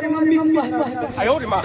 तुम्हारी मम्मी को आयो रे माँ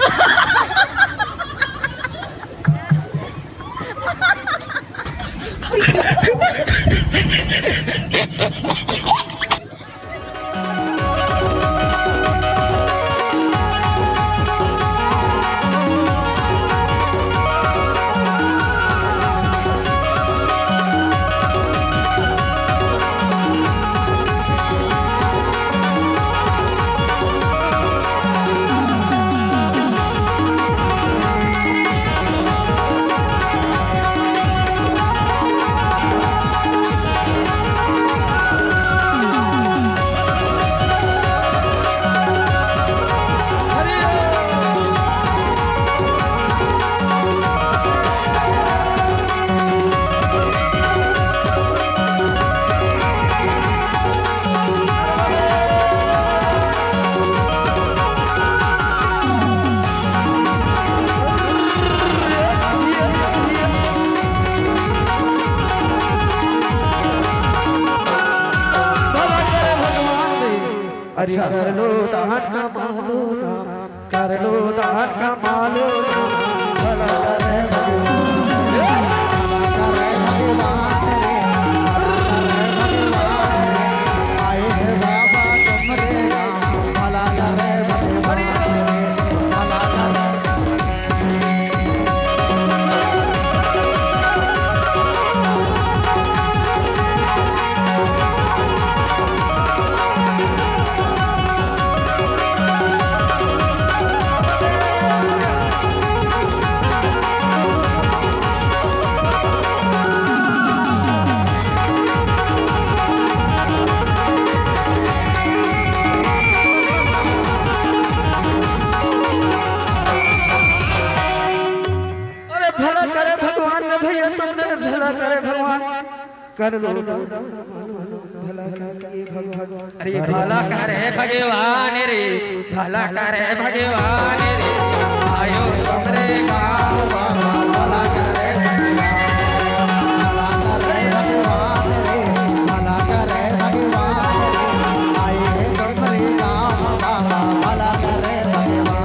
अरे कर लो दान का मालो नाम कर लो दान का मालो नाम भला करे भगवान आए हैं बाबा तुम्हारे नाम भला करे भगवान भला करे भला करे भगवान ने भैया तुमने भला करे भगवान कर लो भला करे भगवान अरे भला करे भगवान रे भला करे भगवान रे आयो हमरे गाँव भला करे भला करे भगवान रे भला करे भगवान आए हैं तुम्हारे गाँव बाबा भला करे भगवान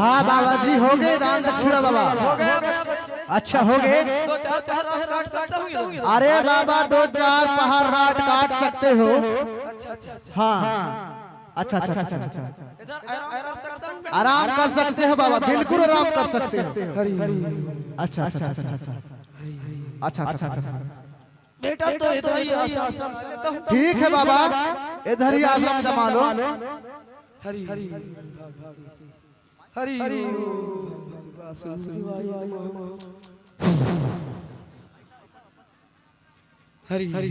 हाँ बाबा जी हो गए दान दक्षिणा बाबा अच्छा हो गए अरे बाबा 2-4 पहाड़ रात काट सकते हो हाँ अच्छा अच्छा अच्छा आराम कर सकते हो बाबा बिल्कुल आराम कर सकते हो अच्छा अच्छा अच्छा अच्छा अच्छा अच्छा बेटा तो इधर ही ठीक है बाबा इधर ही आश्रम जमा लो हरि हरि हरि हरि वासुदेवाय हरि हरि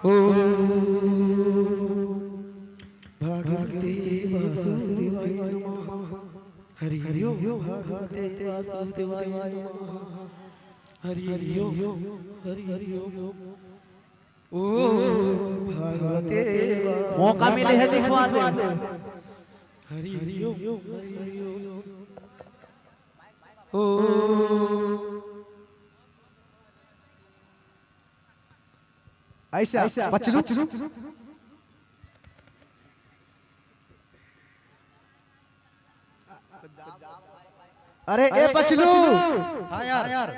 ओम भगवते वासुदेवाय नमः हरि हरि ओम भगवते वासुदेवाय नमः हरि हरि ओम हरि हरि ओम भगवते मौका मिले है दिखवा दे हरि हरि ओम ओ ऐसा पचलू अरे ए पचलू हाँ यार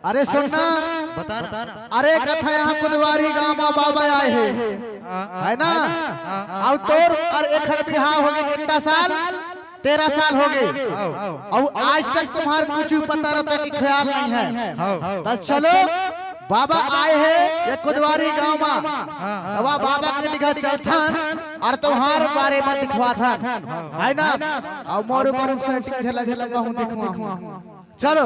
अरे सुनना बता अरे कथा यहाँ कुदवारी गांव में बाबा आए हैं है ना और तोर और एक बिहार हो गए कितना साल 13 साल हो गए और आज तक तुम्हारे कुछ भी पता रहता कि ख्याल नहीं है। तो चलो बाबा आए हैं ये कुदवारी गांव में, बाबा के लिखा चलथन और तुम्हारे बारे में दिखवा था है ना, और मोर ऊपर सेटिंग झला झला गाहू दिखवा हूं। चलो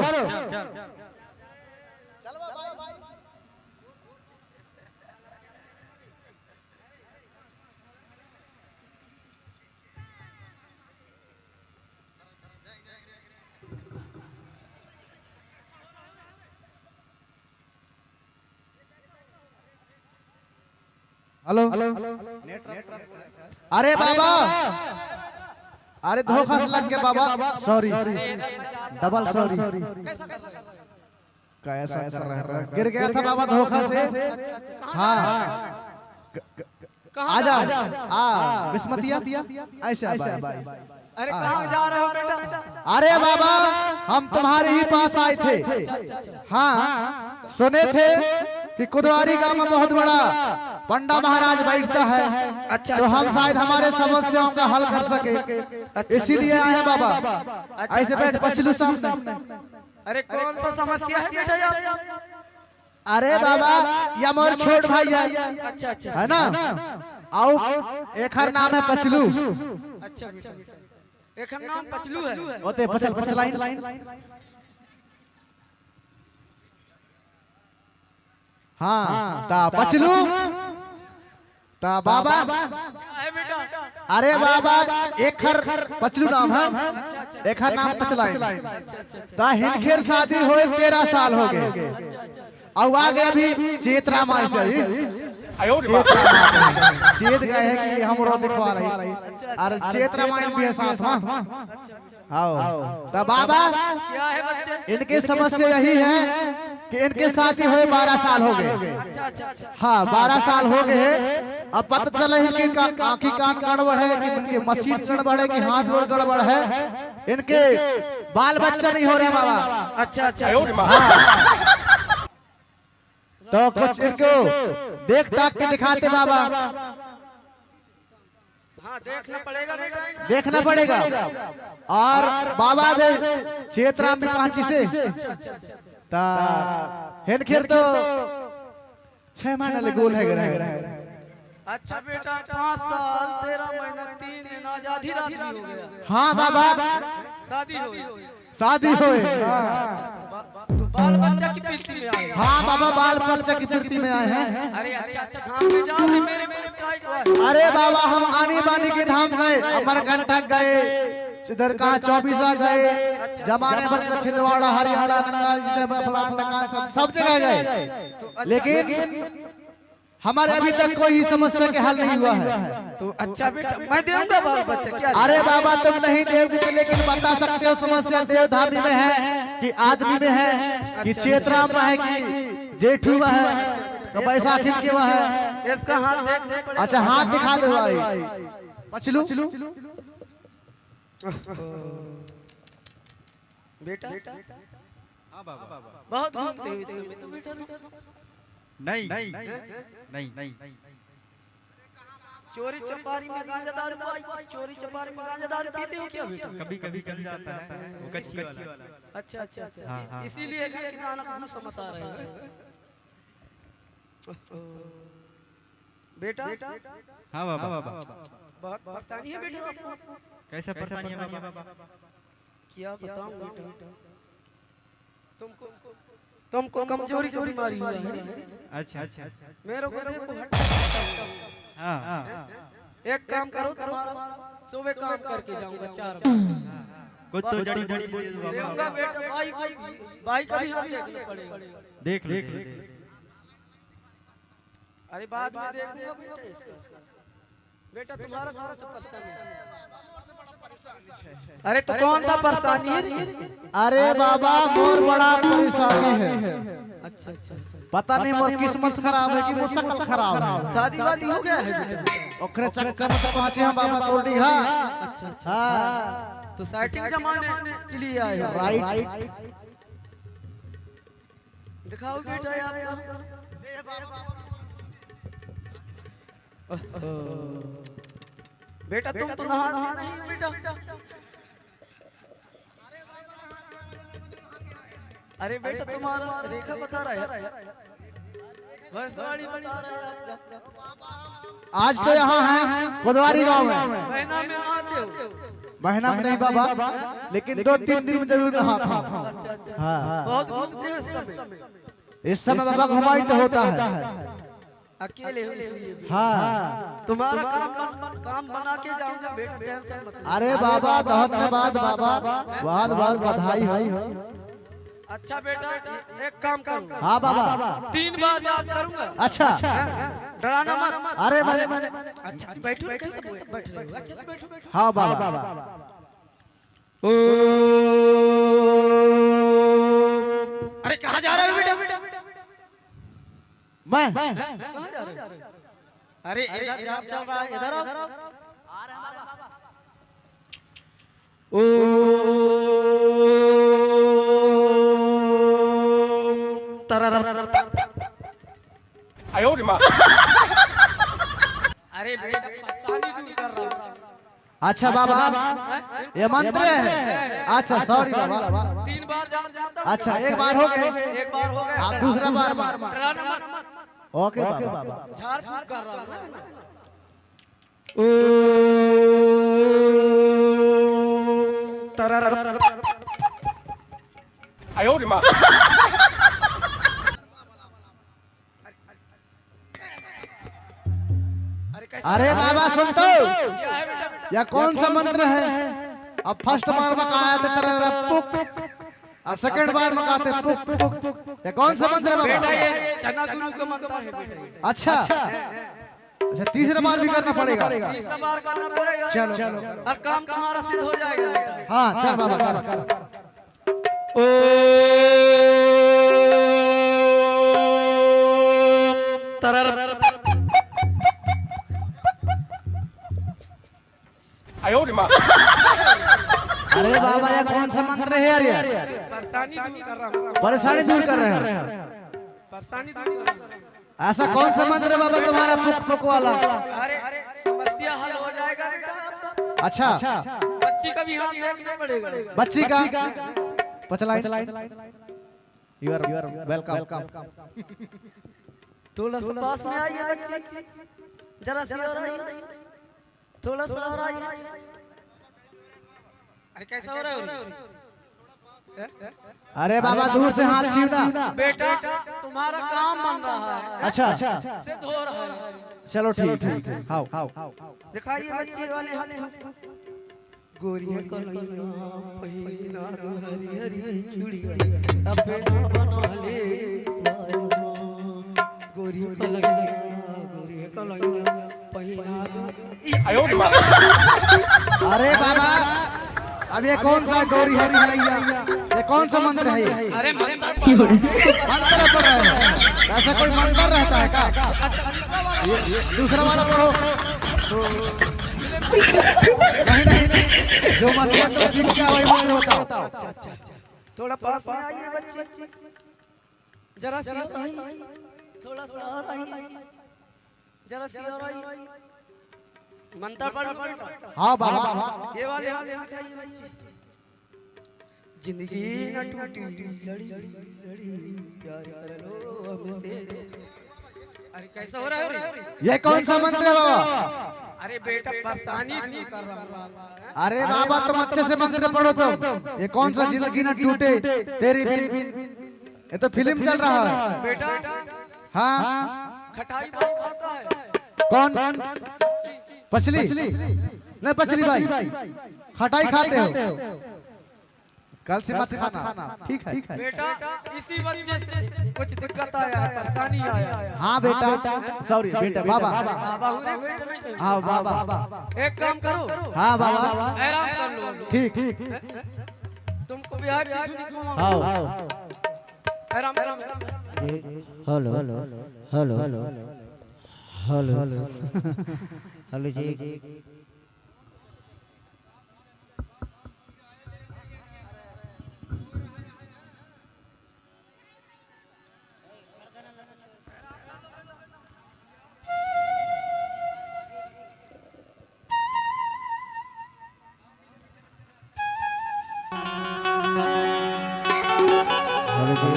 हेलो अरे बाबा, अरे धोखा से लग गया बाबा, सॉरी डबल सॉरी। कैसा कर रहा है, गिर गया था बाबा धोखा से। हाँ आजा आ बिस्मतिया ऐसा बाय। अरे कहाँ जा रहे हो बेटा? अरे बाबा हम तुम्हारे ही पास आए थे। हाँ सुने थे कि कुदवारी गांव में बहुत बड़ा पंडा महाराज बैठता है। अच्छा, तो हम शायद हमारे समस्याओं का हल कर सके, इसीलिए आए हैं बाबा। ऐसे बैठ पचलू सामने। अरे कौन सा समस्या है बेटा यार? अरे बाबा ये हमारे छोट भाई है। अच्छा अच्छा है ना, आओ एक हर नाम है पचलू। अच्छा बेटा, एक नाम पचलू है। होते पचल लाइन। हाँ ता पचलू ता बाबा है बेटा? अरे बाबा एक हर पचलू नाम है, एक हर नाम पचलाइन। ता हिनखेर शादी हुए 13 साल हो गए और आ गए अभी चेत रामा से ही चेत गए हैं कि हम रो दिखवा रही और चेत रामायण भी है साथ में। आओ तो बाबा क्या है बच्चे? इनकी समस्या यही है कि इनके शादी हुए 12 साल हो गए। हाँ 12 साल हो गए। अब पता चला है कि आँखी कान गड़बड़ है, कि इनके मशीन गड़बड़ है, कि हाथ गोड़ गड़बड़ है, इनके बाल बच्चा नहीं हो रहे बाबा। अच्छा अच्छा तो कुछ इनको देख ताक के दिखाते बाबा। हाँ देखना पड़ेगा बेटा, देखना पड़ेगा। और बाबा दे चेतराम भी कांची से ता हिनखेर तो 6 महीने ले गोल है। अच्छा बेटा 5 साल 13 महीना 3 दिन आज आधी रात भी हो गया। हाँ बाबा शादी हुए। तो बाल बच्चा की प्रीति में आए। हाँ बाबा बाल बच्चा की प्रीति में आए हैं। अरे अच्छा अच्छा धाम में जाओ रे, मेरे पास का अरे बाबा हम आनी बानी के धाम गए, अमरकंटक गए, इधर कहा 24 गए, जमाने भर का छिंदवाड़ा हरियाणा नंगाल सब जगह गए, लेकिन हमारे अभी तक कोई समस्या के हल नहीं हुआ है। तो अच्छा बेटा मैं दूंगा बाल बच्चा। क्या? अरे बाबा तुम नहीं दोगे, लेकिन बता सकते हो समस्या देवधामी में है कि आदमी में है कि चेतराम में है कि जेठू में है तो बैसाखी के में है। इसका हाथ देखने पड़ेगा। अच्छा हाथ दिखा दो भाई पचलू। बेटा बहुत घूमते हो इस समय तो बेटा। नहीं चोरी चपारी में गांजा दारू चोरी चपारी में गांजा दारू पीते हो क्या बेटा? कभी कभी चल जाता है वो कच्ची वाला। अच्छा अच्छा अच्छा इसीलिए घर के दाना को समझ आ रहे हैं बेटा। हाँ बाबा बहुत परेशानी है बेटा आपको। कैसा परेशानी है बाबा? क्या बताऊं बेटा, तुमको कमजोरी की बीमारी हुआ है। अच्छा मेरे को देखो हाँ एक काम करो, तुम्हारा सुबह काम करके जाऊंगा 4 बजे। कुछ तो जड़ी बड़ी देऊंगा बेटा। भाई का भी हाथ देखना पड़ेगा। देख ले। अरे बाद में देखूंगा बेटा इसका। बेटा तुम्हारा कौन सा परेशानी है? अरे तो कौन सा परेशानी है? अरे बाबा मोर बड़ा परेशानी है। अच्छा अच्छा पता नहीं मोर किस्मत खराब है कि मोर शकल खराब है। शादी वादी हो गया है बेटा? ओकरे चक्कर में तो पहुंचे हम बाबा कोल्डी। हाँ अच्छा अच्छा हाँ तो सेटिंग जमाने के लिए आए हो। राइट। दिखाओ बेटा यार। बेटा तुम तो नहाते नहीं हो बेटा। अरे बेटा तुम्हारा रेखा बता रहा है भैंसवाड़ी बता रहा है आपका। आज तो यहाँ है कोदवारी गांव में। महीना में आते हो? महीना में नहीं बाबा, लेकिन 2-3 दिन में जरूर नहाता हूँ। हाँ, बहुत घूमते हो इस समय? इस समय बाबा घुमाई तो होता है। अकेले हो इसलिए। हाँ, तुम्हारा काम बना के जाऊंगा बेटा, टेंशन मत लो। अरे बाबा धन्यवाद बाबा, बहुत बहुत बधाई हो। अच्छा बेटा एक काम करूंगा। हाँ बाबा, 3 बार याद करूंगा। अच्छा, डराना मत। अरे मैंने अच्छा से बैठो, कैसे बैठ रहे हो? अच्छे से बैठो। हाँ बाबा। अरे कहाँ जा रहे हो बेटा? मैं कहाँ जा रहे हो? अरे इधर जाप चल रहा है, इधर आओ। अरे बेटा परेशानी दूर कर रहा हूँ। अच्छा बाबा, ये मंत्र है। अच्छा सॉरी बाबा। 3 बार जाता हूँ। अच्छा एक बार हो गए, एक बार हो गया। आप दूसरा बार डराना मत। ओके बाबा। झाड़ फूक कर रहा हूँ ना। अरे बाबा सुन तो, क्या है बेटा? यह कौन सा मंत्र है? अब फर्स्ट बार में कहा थे पुक, अब सेकंड बार में कहते पुक पुक। ये कौन सा मंत्र है बेटा बाबा? ये चना गुरु का मंत्र है बेटा ये। अच्छा, अच्छा तीसरा बार भी करना पड़ेगा। तीसरा बार करना पड़ेगा। चलो और काम तुम्हारा सिद्ध हो जाएगा बेटा। हाँ चल बाबा कर। अरे बाबा ये कौन सा मंत्र है यार? परेशानी दूर कर रहा हूँ। परेशानी दूर कर रहे हैं। परेशानी दूर कर रहा हूँ। ऐसा कौन सा मंत्र है बाबा तुम्हारा पुक पुक वाला? अरे समस्या हल हो जाएगा बेटा आपका। अच्छा, बच्ची का भी हाथ देखना पड़ेगा। बच्ची का पचलाई। You are welcome. थोड़ा सा पास में आइए बच्ची, जरा सी और आइए, थोड़ा सा और आइए। अरे कैसा हो रहा है? अरे बाबा दूर से हाथ छीना। बेटा तुम्हारा काम बन रहा है। अच्छा, सिद्ध हो रहा है। चलो ठीक है। हाउ दिखाइए बच्ची वाले हाथ। गोरिया कन्हैया पहिना दो हरी हरी चूड़िया, अबे ना बना ले गोरिया कन्हैया पहिना दो। अरे बाबा अब ये कौन सा गौरी हरी कन्हैया, ये कौन सा मंत्र है ये? अरे मंत्र मंत्र पढ़ रहे हो? ऐसा कोई मंत्र रहता है क्या? ये दूसरा वाला पढ़ो। नहीं, जो मंत्र तो सीख क्या वही मंत्र होता। अच्छा थोड़ा पास में आइए बच्ची, जरा सी और आइए, थोड़ा सा और आइए, जरा सी और आइए। मंत्र पढ़ो बेटा। हाँ बाबा। ये वाले हाथ दिखाइए बच्ची। जिंदगी न टूटी लड़ी लड़ी प्यार कर लो हमसे। अरे कैसा हो रहा है? ये कौन सा मंत्र है बाबा? अरे बेटा परेशानी दूर कर रहा हूँ। अरे बाबा तुम अच्छे से मंत्र पढ़ो तुम। ये कौन सा जिंदगी न टूटे तेरी बिन? ये तो फिल्म चल रहा है बेटा। हाँ खटाई बहुत खाता है। कौन? पछली नहीं, पछली भाई खटाई खाते हो? कल से मत खाना, ठीक है? बेटा इसी वजह से कुछ दिक्कत आया है, परेशानी आया है। हाँ बेटा, सॉरी बेटा। बाबा बाबा हुए बेटा नहीं कहीं। हाँ बाबा। एक काम करो। हाँ बाबा आराम कर लो। ठीक। तुमको भी हाथ नहीं दिखाऊंगा। हाँ आराम आराम। Hello hello hello hello hello hello जी। हेलो हेलो जी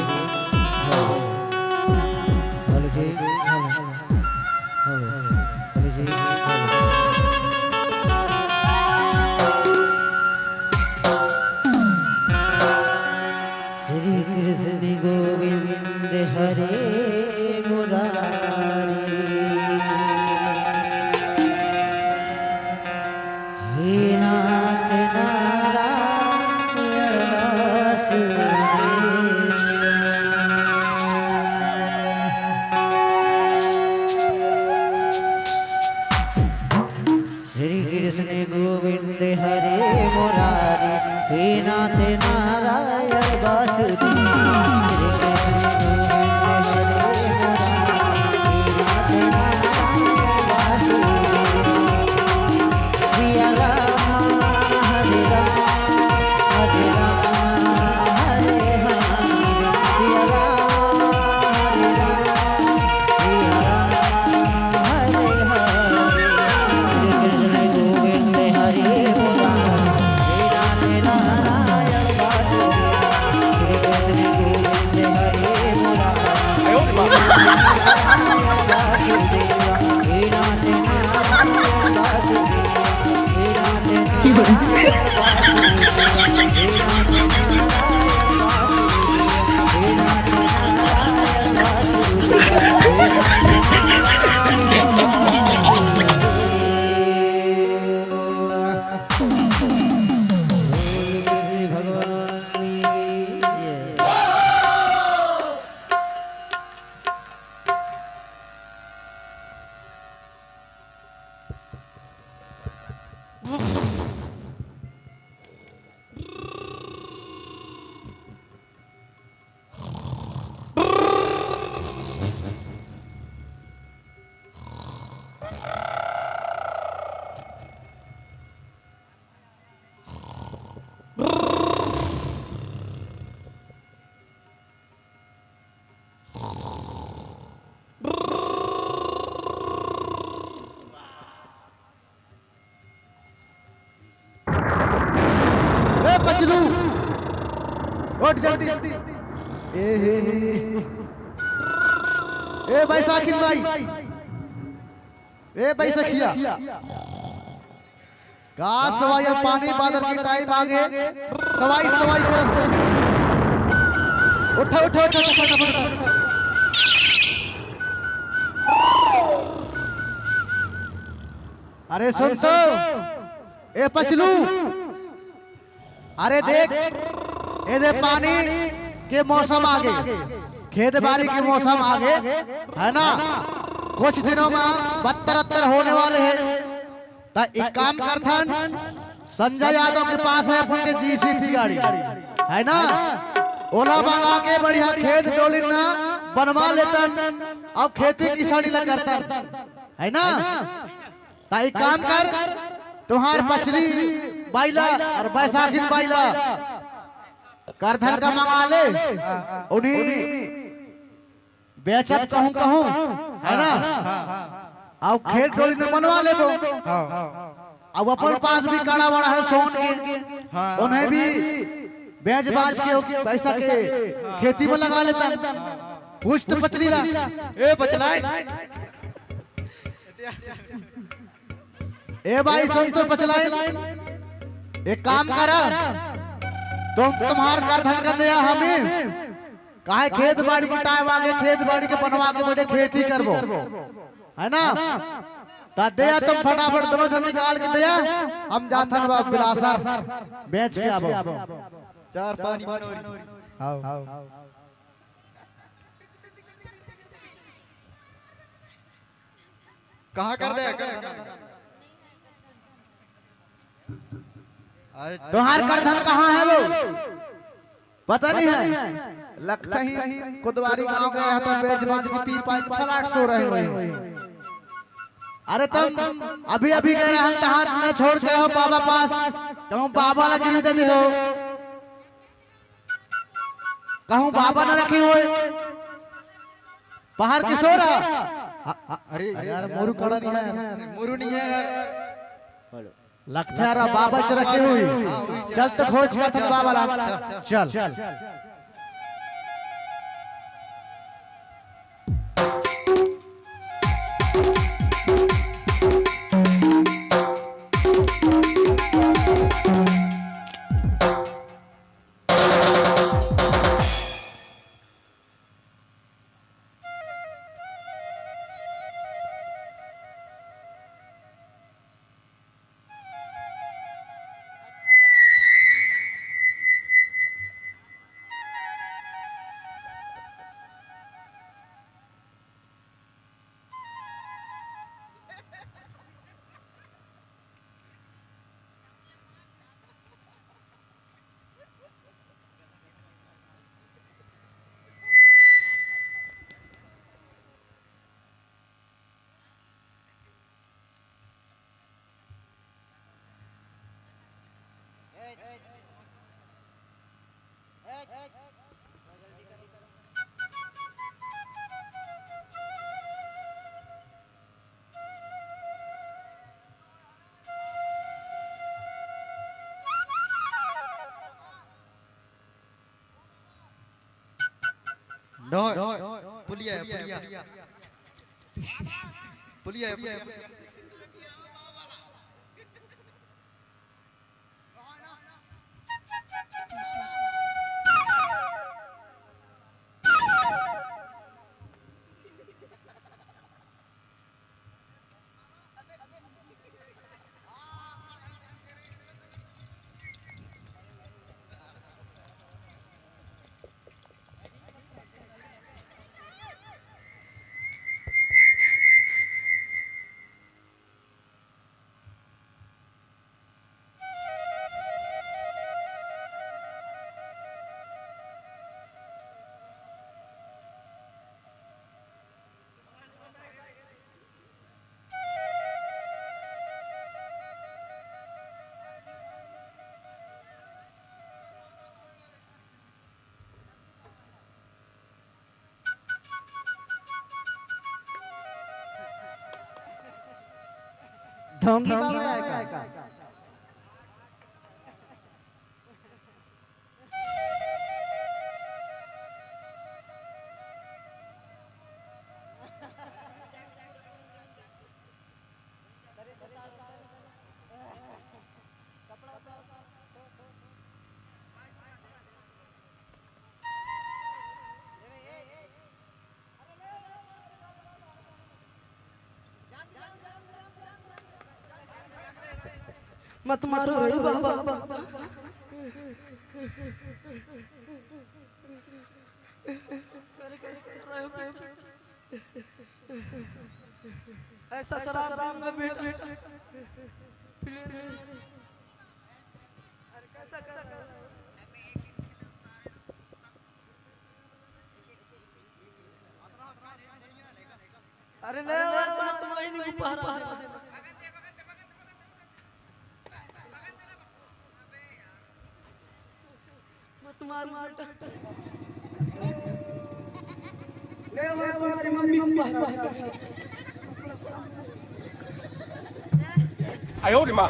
हेलो जी हेलो जी श्री कृष्ण गोविंद हरे मुरारी हे नाथ नारायण श्री कृष्ण गोविंद हरे मुरारी हे नाथ नारायण वासुदेव पचलू उठ जल्दी ए भाई साकिन भाई ए भाई सखिया का सवाई अब पानी बादल के टाइम आ गए सवाई सवाई कर उठो उठो उठो फटाफट अरे सुन तो ए पचलू अरे देख ये दे पानी के मौसम आ गए खेत बाड़ी के मौसम आ गए है ना कुछ दिनों में 72 होने वाले हैं तो एक काम करथन संजय यादव के पास है अपन के जीसीसी गाड़ी है ना ओला मंगा के बढ़िया खेत डोली ना बनवा लेतन अब खेती किसानी लग करतन है ना तो एक काम कर तुम्हार पछली बाइला और बैसाखिन बाइला करधन का मंगा ले उन्हीं बेचत कहूं है ना अब खेत डोली में बनवा ले वो अब अपन पास भी काड़ा बड़ा है सोन के उन्हें भी बेच बाज के पैसा के खेती में लगा लेता पूछ तो पचली ला ए पचलाई ए भाई सुन तो पचलाई एक काम करा तुम्हार करधन का दिया हमें काहे खेत बाड़ी के टाइम आगे खेत बाड़ी के बनवा के बड़े खेती करबो है ना ता दिया तुम फटाफट दोनों जन निकाल के दिया हम जाथन बा बिलासा बेच के आबो चार पानी मनोरी आओ कहाँ कर दे तुम्हार करधन कहाँ है वो पता नहीं है लगता ही कुदवारी गांव गए हैं तो बेच बाज की पी पाई फलाट सो रहे हैं अरे तुम अभी अभी गए हम हाथ में छोड़ गए हो बाबा पास तुम बाबा लगे देते हो कहूँ बाबा न रखे हो बाहर की सो रहा अरे यार मोरू कड़ा नहीं है मुरु नहीं है यार लगता है बाबा च रखी हुई चल तो खोज कर बाबा चल नो पुलिया है पुलिया पुलिया है पुलिया ढोंगी बाबा आया का मत मारो रे बाबा ऐसा शराब में बेटा अरे कैसा कर रहा है अरे ले तुम वही नहीं पहरा तुम्हारी मम्मी आयो रे मां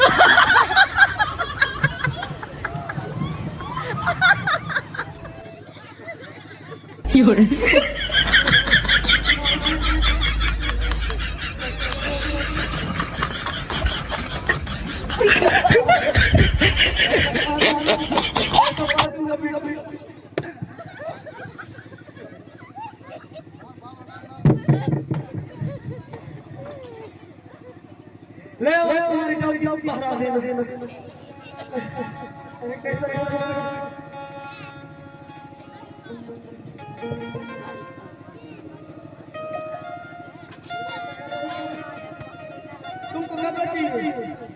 ले तुम्हारी डॉगी पहरा देना तुमको घबरा चाहिए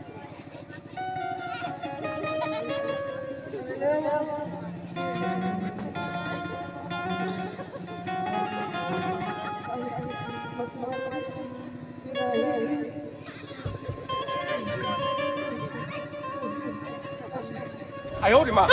आयो रे मां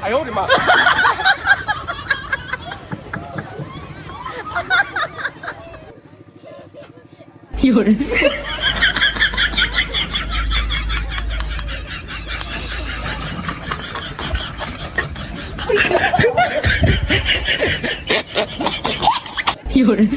哎呦我的妈！有人。有人。